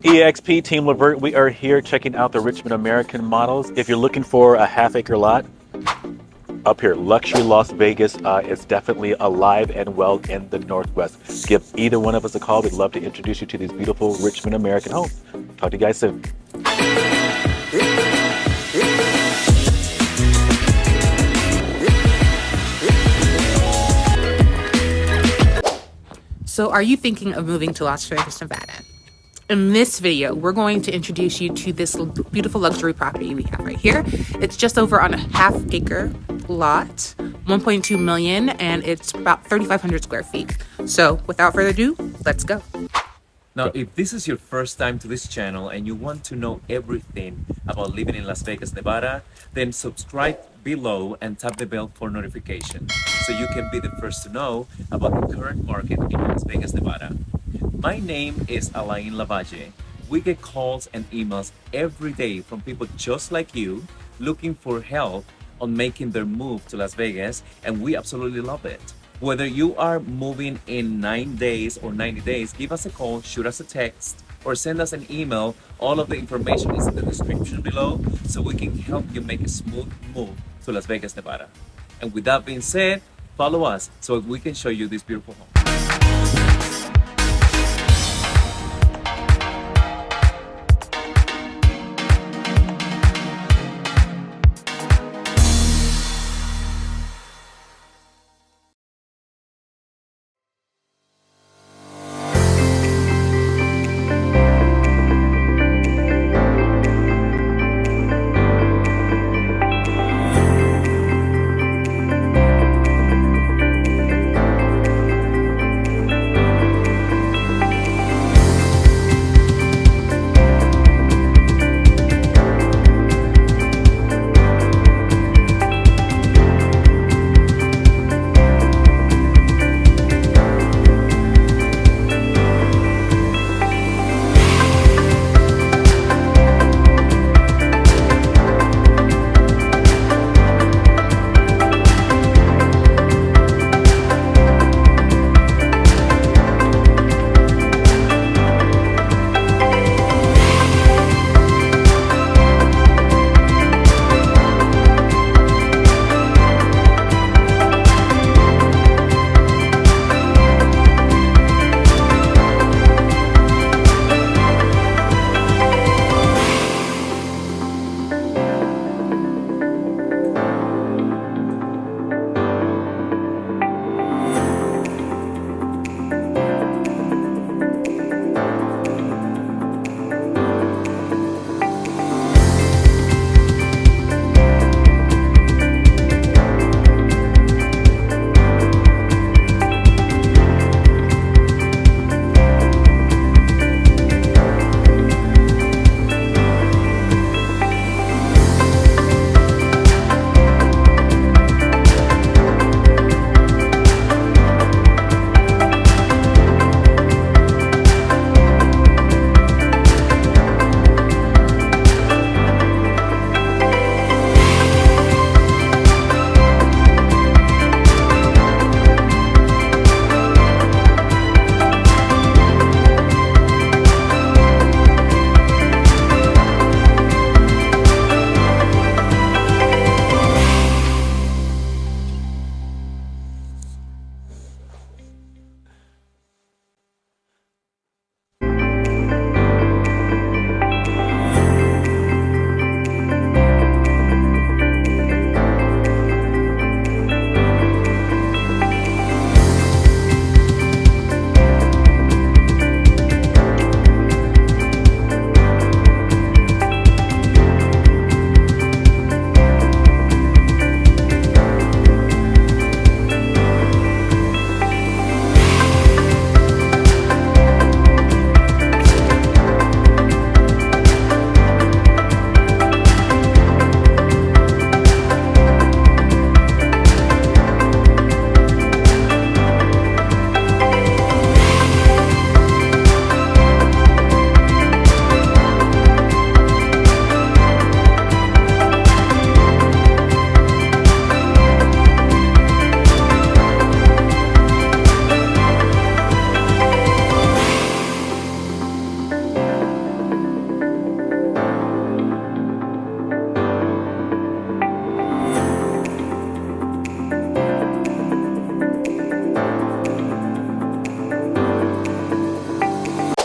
EXP Team Levert, we are here checking out the Richmond American models. If you're looking for a half-acre lot, up here, luxury Las Vegas is definitely alive and well in the Northwest. Give either one of us a call. We'd love to introduce you to these beautiful Richmond American homes. Talk to you guys soon. So are you thinking of moving to Las Vegas, Nevada? In this video, we're going to introduce you to this beautiful luxury property we have right here. It's just over on a half-acre lot, 1.2 million, and it's about 3,500 square feet. So without further ado, let's go. Now, if this is your first time to this channel and you want to know everything about living in Las Vegas, Nevada, then subscribe below and tap the bell for notifications so you can be the first to know about the current market in Las Vegas, Nevada. My name is Alain Lavalle. We get calls and emails every day from people just like you looking for help on making their move to Las Vegas, and we absolutely love it. Whether you are moving in 9 days or 90 days, give us a call, shoot us a text, or send us an email. All of the information is in the description below so we can help you make a smooth move to Las Vegas, Nevada. And with that being said, follow us so we can show you this beautiful home.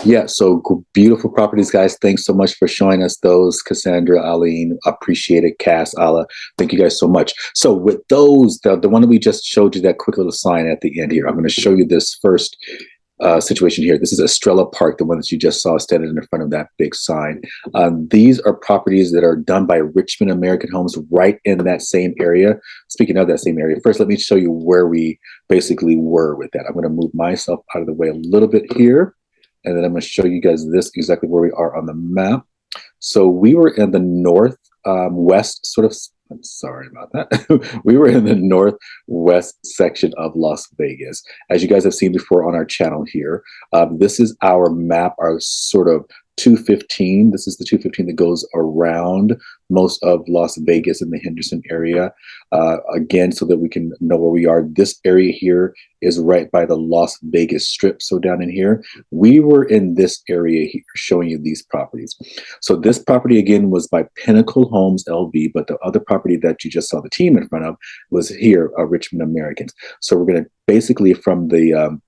Yeah, so beautiful properties, guys. Thanks so much for showing us those, Cassandra, Aline. Appreciate it. Cass, Ala, thank you guys so much. So with those, the one that we just showed you, that quick little sign at the end here, I'm going to show you this first situation here. This is Estrella Park, the one that you just saw standing in front of that big sign. These are properties that are done by Richmond American Homes right in that same area. Speaking of that same area, first let me show you where we basically were with that. I'm going to move myself out of the way a little bit here. And then I'm going to show you guys this exactly where we are on the map. So we were in the north west sort of, I'm sorry about that. We were in the northwest section of Las Vegas. As you guys have seen before on our channel here, this is our map, our sort of 215. This is the 215 that goes around most of Las Vegas in the Henderson area. Again, so that we can know where we are. This area here is right by the Las Vegas Strip. So down in here, we were in this area here showing you these properties. So this property again was by Pinnacle Homes LV, but the other property that you just saw the team in front of was here, Richmond Americans. So we're going to basically from the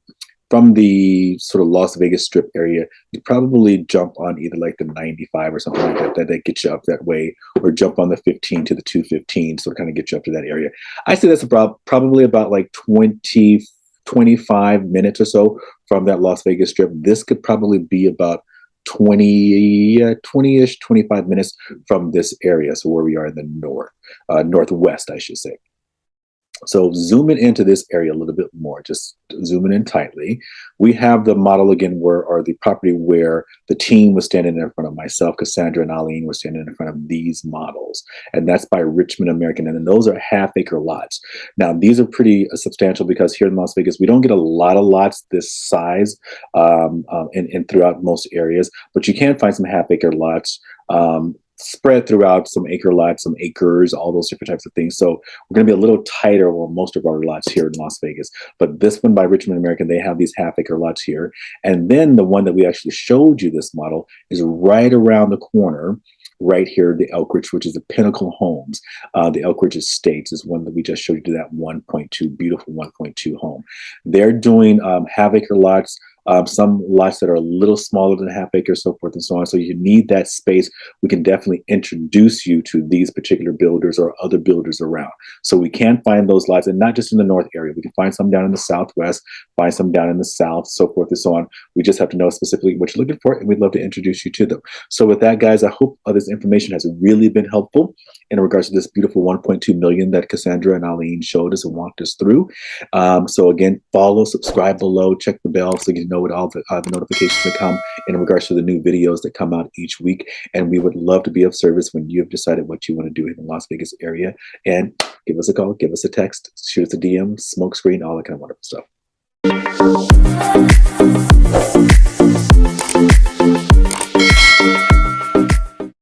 sort of Las Vegas Strip area, you probably jump on either like the 95 or something like that gets you up that way, or jump on the 15 to the 215, so to kind of get you up to that area. I say that's probably about like 25 minutes or so from that Las Vegas Strip. This could probably be about 20-ish, 25 minutes from this area, so where we are in the northwest, I should say. So zooming into this area a little bit more, just zooming in tightly, we have the model again or the property where the team was standing in front of myself, Cassandra and Aline were standing in front of these models. And that's by Richmond American. And then those are half-acre lots. Now, these are pretty substantial because here in Las Vegas, we don't get a lot of lots this size and throughout most areas, but you can find some half-acre lots spread throughout, some acre lots, some acres, all those different types of things. So we're going to be a little tighter on most of our lots here in Las Vegas. But this one by Richmond American, they have these half-acre lots here. And then the one that we actually showed you this model is right around the corner, right here, the Elkridge, which is the Pinnacle Homes. The Elkridge Estates is one that we just showed you, that 1.2, beautiful 1.2 home. They're doing half-acre lots. Some lots that are a little smaller than half acre, so forth and so on. So you need that space. We can definitely introduce you to these particular builders or other builders around. So we can find those lots, and not just in the north area. We can find some down in the southwest, find some down in the south, so forth and so on. We just have to know specifically what you're looking for, and we'd love to introduce you to them. So with that, guys, I hope this information has really been helpful in regards to this beautiful 1.2 million that Cassandra and Aline showed us and walked us through. So again, follow, subscribe below, check the bell so you know what all the notifications that come in regards to the new videos that come out each week. And we would love to be of service when you have decided what you want to do in the Las Vegas area. And give us a call, give us a text, shoot us a DM, smoke screen, all that kind of wonderful stuff.